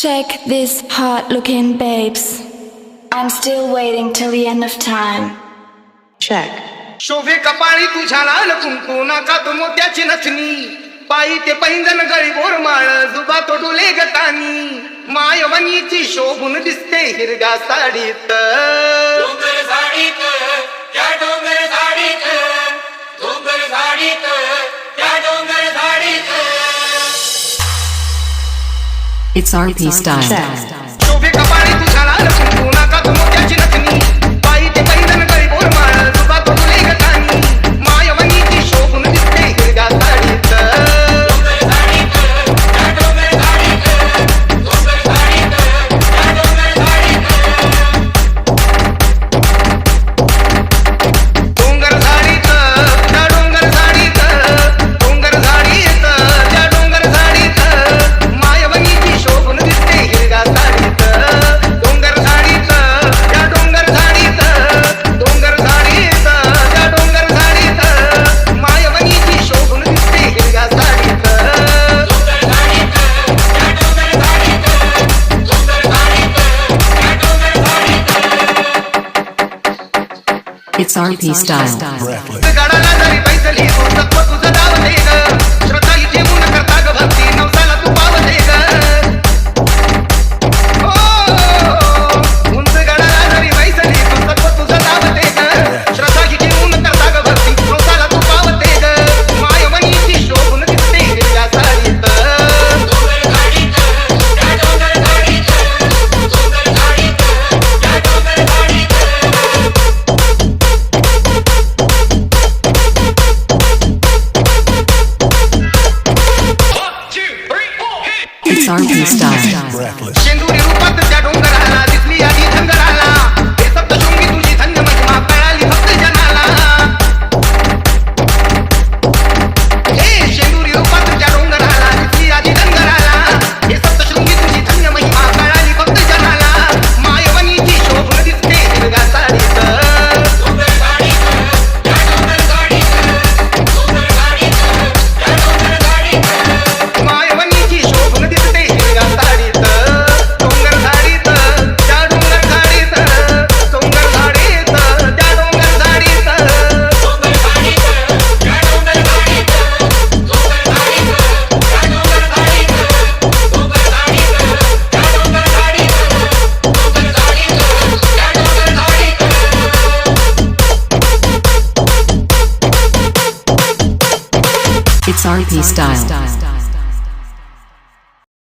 Check this hot-looking babes. I'm still waiting till the end of time. Check. शोभे कपाळी तुझ्या लाल कुंकू नाकात मोत्याची नथनी पायी ते पैंजण गळी बोर माळ जुबा तो डोले गतानी मायवनीची शोभून दिसते हिरगा साडीत डोंगर साडीत त्या डोंगर साडीत डोंगर साडीत त्या डोंगर साडीत It's RP style. शोभे कपाळी तुझ्या लाल कुंकू नाकात मोत्याची नथनी पायी ते पैंजण गळी बोर माळ जुबा तो डोले गतानी मायवनीची शोभून दिसते हिरगा साडीत डोंगर साडीत त्या डोंगर साडीत डोंगर साडीत त्या डोंगर साडीत डोंगर झाडीत त्या डोंगर झाडीत डोंगर झाडीत त्या डोंगर झाडीत मायवनीची शोभून दिसते हिरगा साडीत डोंगर झाडीत त्या डोंगर झाडीत डोंगर झाडीत त्या डोंगर झाडीत मायवनीची शोभून दिसते हिरगा साडीत डोंगर साडीत त्या डोंगर साडीत डोंगर साडीत त्या डोंगर साडीत It's RP style. गडाला जरी पैसली तू तत्व तुझं धावते ग श्रद्धा हिचे गुण करता ग भक्ती नवसाला तू पावते ग उंच गडाला जरी पैसली तू तत्व तुझं धावते ग श्रद्धा हिचे गुण करता ग भक्ती नवसाला तू पावते ग मायवनीची शोभून दिसते हिरव्या साडीत डोंगर साडीत त्या डोंगर साडीत डोंगर साडीत त्या डोंगर साडीत It's RP style. शेंदुरी रूपात त्या डोंगराला दिसली आधी धनगराला हे सप्तशृंगी तुझी धन्य महिमा कळाली भक्त जनाला हे शेंदुरी रूपात त्या डोंगराला दिसली आधी धनगराला हे सप्तशृंगी तुझी धन्य महिमा कळाली भक्त जनाला मायवनीची शोभून दिसते हिरव्या साडीत डोंगर साडीत त्या डोंगर साडीत डोंगर साडीत त्या डोंगर साडीत मायवनीची शोभून दिसते हिरव्या साडीत डोंगर झाडीत त्या डोंगर झाडीत डोंगर झाडीत त्या डोंगर झाडीत डोंगर साडीत त्या डोंगर साडीत डोंगर साडीत त्या डोंगर साडीत डोंगर साडीत त्या डोंगर साडीत डोंगर साडीत त्या डोंगर साडीत It's RP style.